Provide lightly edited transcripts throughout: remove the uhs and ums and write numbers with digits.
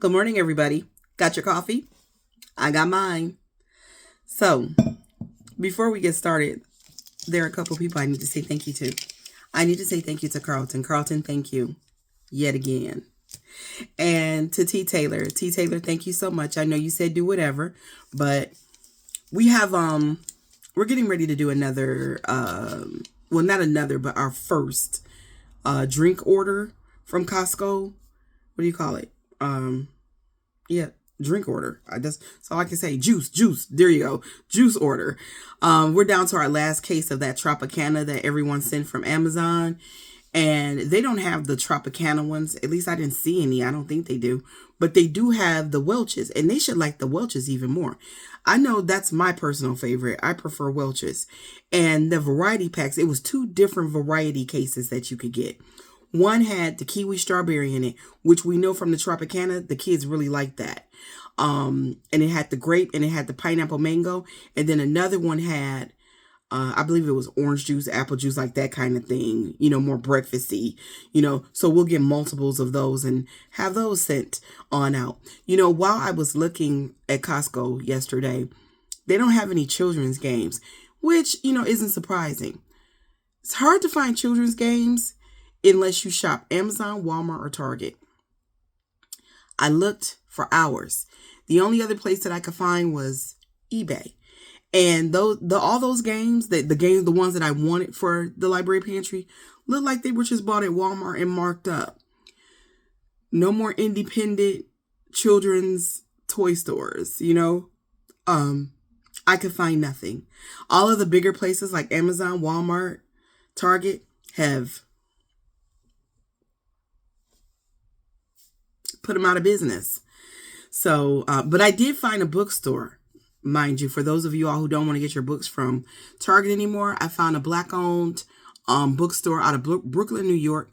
Good morning, everybody. Got your coffee? I got mine. So, before we get started, there are a couple people I need to say thank you to. I need to say thank you to Carlton. Carlton, thank you yet again. And to T Taylor. T Taylor, thank you so much. I know you said do whatever, but we have we're getting ready to do another well, not another, but our first drink order from Costco. What do you call it? Yeah, drink order. That's all I can say. Juice. There you go. Juice order. We're down to our last case of that Tropicana that everyone sent from Amazon. And they don't have the Tropicana ones. At least I didn't see any. I don't think they do. But they do have the Welch's. And they should like the Welch's even more. I know that's my personal favorite. I prefer Welch's. And the variety packs, it was two different variety cases that you could get. One had the kiwi strawberry in it, which we know from the Tropicana, the kids really like that. And it had the grape and it had the pineapple mango. And then another one had, I believe it was orange juice, apple juice, like that kind of thing, more breakfasty, so we'll get multiples of those and have those sent on out. While I was looking at Costco yesterday, they don't have any children's games, which, isn't surprising. It's hard to find children's games unless you shop Amazon, Walmart, or Target. I looked for hours. The only other place that I could find was eBay. And all those games, the ones that I wanted for the library pantry, looked like they were just bought at Walmart and marked up. No more independent children's toy stores, I could find nothing. All of the bigger places like Amazon, Walmart, Target have put them out of business. So, but I did find a bookstore, mind you, for those of you all who don't want to get your books from Target anymore. I found a Black-owned bookstore out of Brooklyn, New York.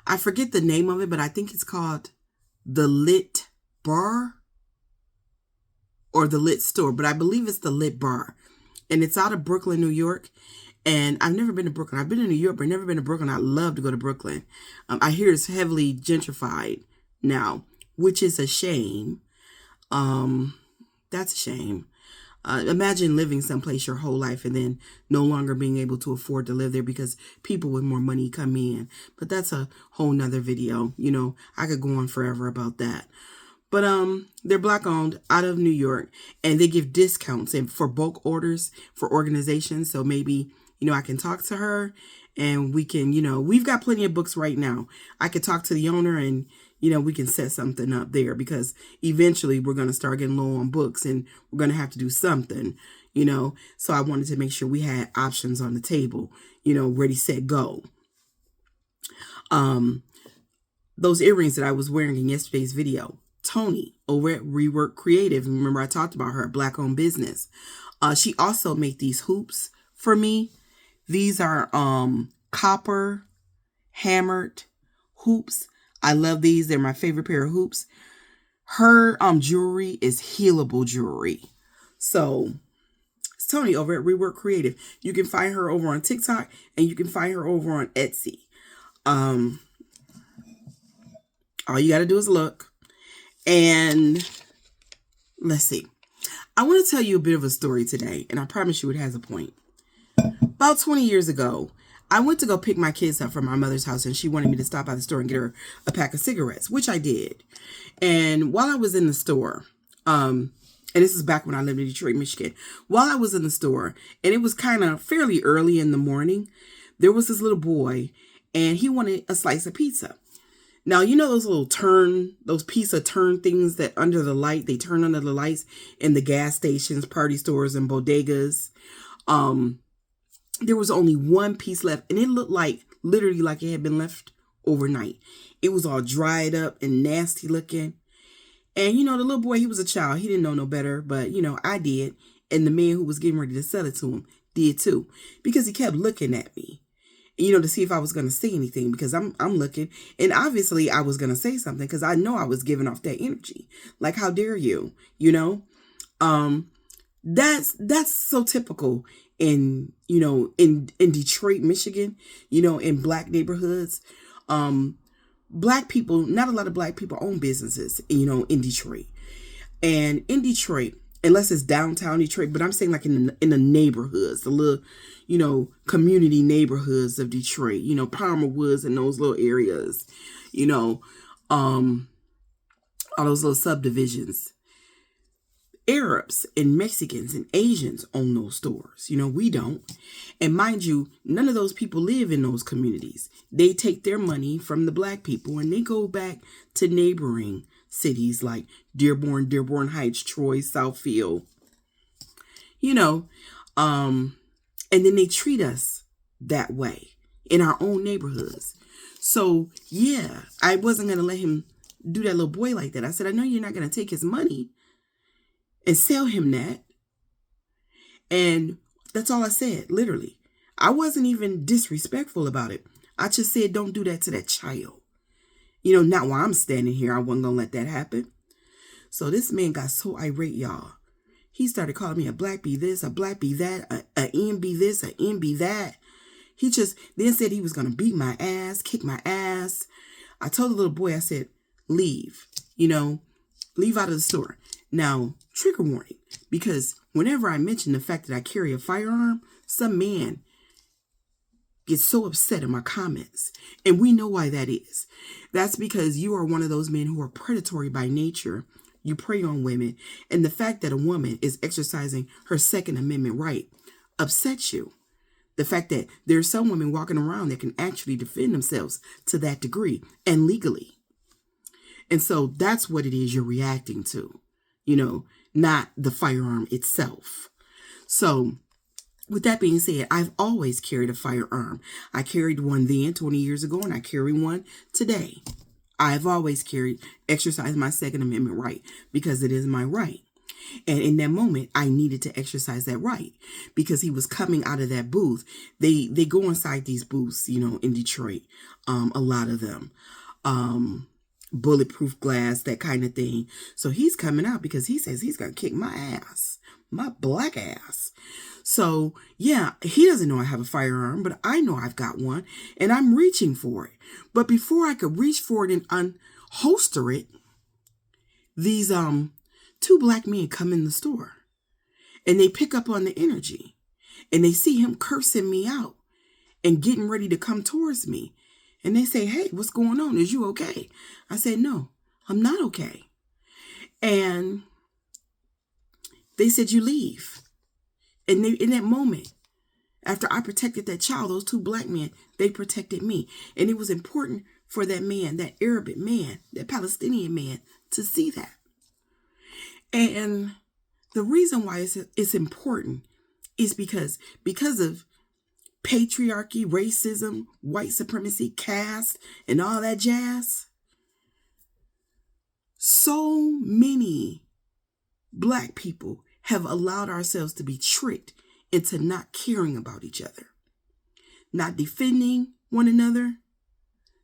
I forget the name of it, but I think it's called The Lit Bar or The Lit Store, but I believe it's The Lit Bar. And it's out of Brooklyn, New York. And I've never been to Brooklyn. I've been to New York, but never been to Brooklyn. I'd love to go to Brooklyn. I hear it's heavily gentrified now, which is a shame. That's a shame. Imagine living someplace your whole life and then no longer being able to afford to live there because people with more money come in. But that's a whole nother video. I could go on forever about that. But they're Black-owned out of New York, and they give discounts and for bulk orders for organizations. So maybe, I can talk to her and we can, we've got plenty of books right now. I could talk to the owner and we can set something up there because eventually we're going to start getting low on books and we're going to have to do something, So I wanted to make sure we had options on the table, ready, set, go. Those earrings that I was wearing in yesterday's video, Tony over at Rework Creative. Remember I talked about her Black-owned business. She also made these hoops for me. These are copper hammered hoops. I love these. They're my favorite pair of hoops. Her jewelry is healable jewelry. So it's Tony over at Rework Creative. You can find her over on TikTok and you can find her over on Etsy. All you got to do is look. And let's see. I want to tell you a bit of a story today, and I promise you it has a point. About 20 years ago, I went to go pick my kids up from my mother's house, and she wanted me to stop by the store and get her a pack of cigarettes, which I did. And while I was in the store, and this is back when I lived in Detroit, Michigan, while I was in the store, and it was kind of fairly early in the morning, there was this little boy, and he wanted a slice of pizza. Now, those pizza turn things that under the light, they turn under the lights in the gas stations, party stores, and bodegas. There was only one piece left, and it looked literally like it had been left overnight. It was all dried up and nasty looking. And, the little boy, he was a child. He didn't know no better, but, I did. And the man who was getting ready to sell it to him did too, because he kept looking at me, to see if I was going to say anything, because I'm looking. And obviously I was going to say something because I know I was giving off that energy. Like, how dare you, that's so typical in Detroit, Michigan, in Black neighborhoods. black people, not a lot of black people own businesses, in Detroit. And in Detroit, unless it's downtown Detroit, but I'm saying like in the neighborhoods, the little, community neighborhoods of Detroit, Palmer Woods and those little areas, all those little subdivisions. Arabs and Mexicans and Asians own those stores. We don't. And mind you, none of those people live in those communities. They take their money from the black people and they go back to neighboring cities like Dearborn Heights, Troy, Southfield, and then they treat us that way in our own neighborhoods. So yeah, I wasn't going to let him do that little boy like that. I said, I know you're not going to take his money and sell him that. And that's all I said, literally. I wasn't even disrespectful about it. I just said, don't do that to that child. Not while I'm standing here. I wasn't going to let that happen. So this man got so irate, y'all. He started calling me a black bee this, a black bee that, a NB this, a NB that. He just then said he was going to beat my ass, kick my ass. I told the little boy, I said, leave, leave out of the store. Now, trigger warning, because whenever I mention the fact that I carry a firearm, some man gets so upset in my comments. And we know why that is. That's because you are one of those men who are predatory by nature. You prey on women. And the fact that a woman is exercising her Second Amendment right upsets you. The fact that there's some women walking around that can actually defend themselves to that degree and legally. And so that's what it is you're reacting to, not the firearm itself. So with that being said, I've always carried a firearm. I carried one then 20 years ago, and I carry one today. I've always exercised my Second Amendment right because it is my right. And in that moment, I needed to exercise that right because he was coming out of that booth. They go inside these booths, in Detroit, a lot of them. Bulletproof glass, that kind of thing. So he's coming out because he says he's going to kick my ass, my black ass. So yeah, he doesn't know I have a firearm, but I know I've got one and I'm reaching for it. But before I could reach for it and unholster it, these two black men come in the store and they pick up on the energy and they see him cursing me out and getting ready to come towards me. And they say, hey, what's going on? Is you okay? I said, no, I'm not okay. And they said, you leave. And in that moment, after I protected that child, those two black men, they protected me. And it was important for that man, that Arabic man, that Palestinian man, to see that. And the reason why it's important is because of patriarchy, racism, white supremacy, caste, and all that jazz. So many black people have allowed ourselves to be tricked into not caring about each other, not defending one another,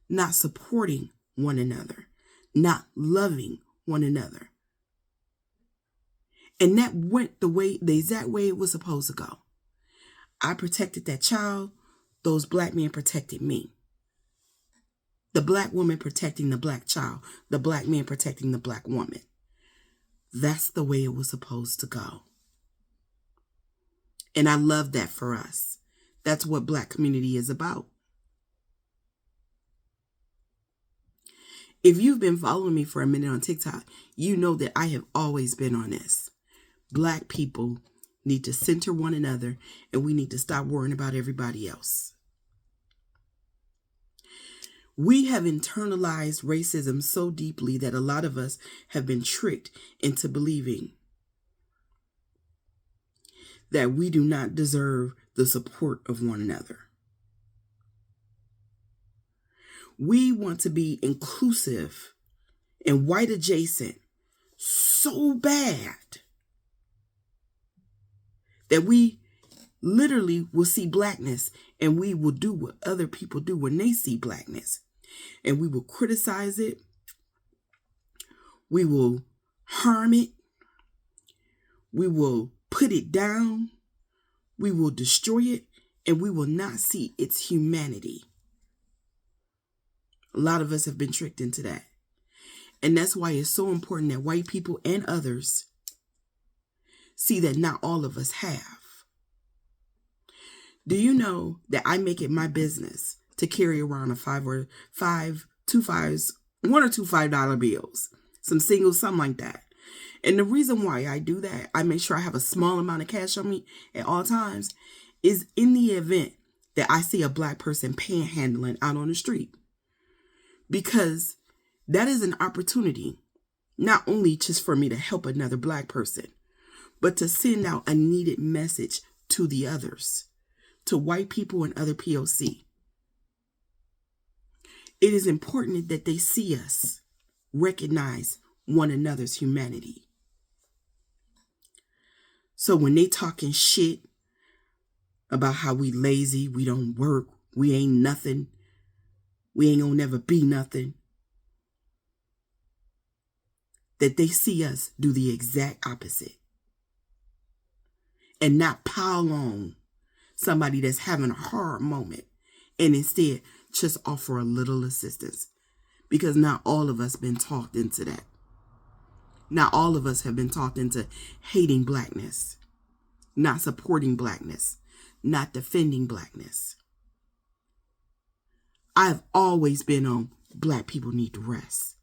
not supporting one another, not loving one another. And that went the exact way it was supposed to go. I protected that child. Those black men protected me. The black woman protecting the black child. The black man protecting the black woman. That's the way it was supposed to go. And I love that for us. That's what black community is about. If you've been following me for a minute on TikTok, you know that I have always been on this. Black people need to center one another, and we need to stop worrying about everybody else. We have internalized racism so deeply that a lot of us have been tricked into believing that we do not deserve the support of one another. We want to be inclusive and white adjacent so bad that we literally will see blackness and we will do what other people do when they see blackness. And we will criticize it. We will harm it. We will put it down. We will destroy it. And we will not see its humanity. A lot of us have been tricked into that. And that's why it's so important that white people and others see that not all of us have. Do you know that I make it my business to carry around one or two $5 bills, some singles, something like that. And the reason why I do that, I make sure I have a small amount of cash on me at all times, is in the event that I see a black person panhandling out on the street. Because that is an opportunity, not only just for me to help another black person, but to send out a needed message to the others, to white people and other POC. It is important that they see us recognize one another's humanity. So when they talking shit about how we lazy, we don't work, we ain't nothing, we ain't gonna never be nothing, that they see us do the exact opposite. And not pile on somebody that's having a hard moment, and instead just offer a little assistance. Because not all of us been talked into that. Not all of us have been talked into hating blackness, not supporting blackness, not defending blackness. I've always been on black people need to rest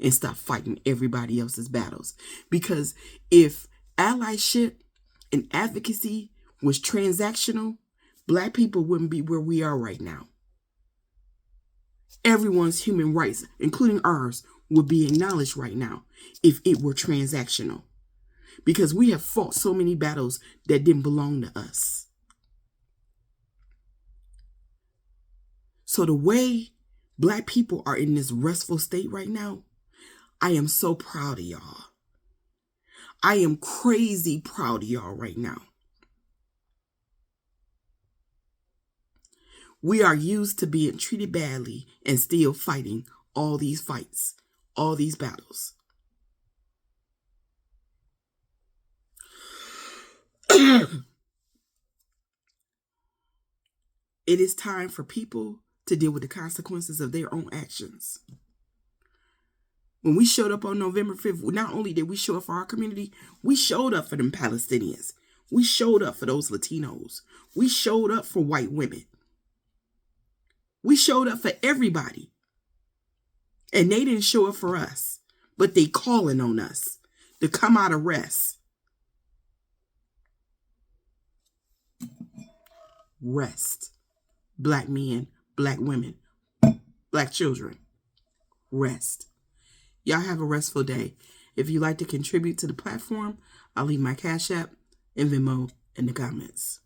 and stop fighting everybody else's battles. Because if allyship and advocacy was transactional, black people wouldn't be where we are right now. Everyone's human rights, including ours, would be acknowledged right now if it were transactional. Because we have fought so many battles that didn't belong to us. So the way black people are in this restful state right now, I am so proud of y'all. I am crazy proud of y'all right now. We are used to being treated badly and still fighting all these fights, all these battles. It is time for people to deal with the consequences of their own actions. When we showed up on November 5th, not only did we show up for our community, we showed up for them Palestinians. We showed up for those Latinos. We showed up for white women. We showed up for everybody. And they didn't show up for us, but they calling on us to come out of rest. Rest. Black men, black women, black children. Rest. Y'all have a restful day. If you'd like to contribute to the platform, I'll leave my Cash App and Venmo in the comments.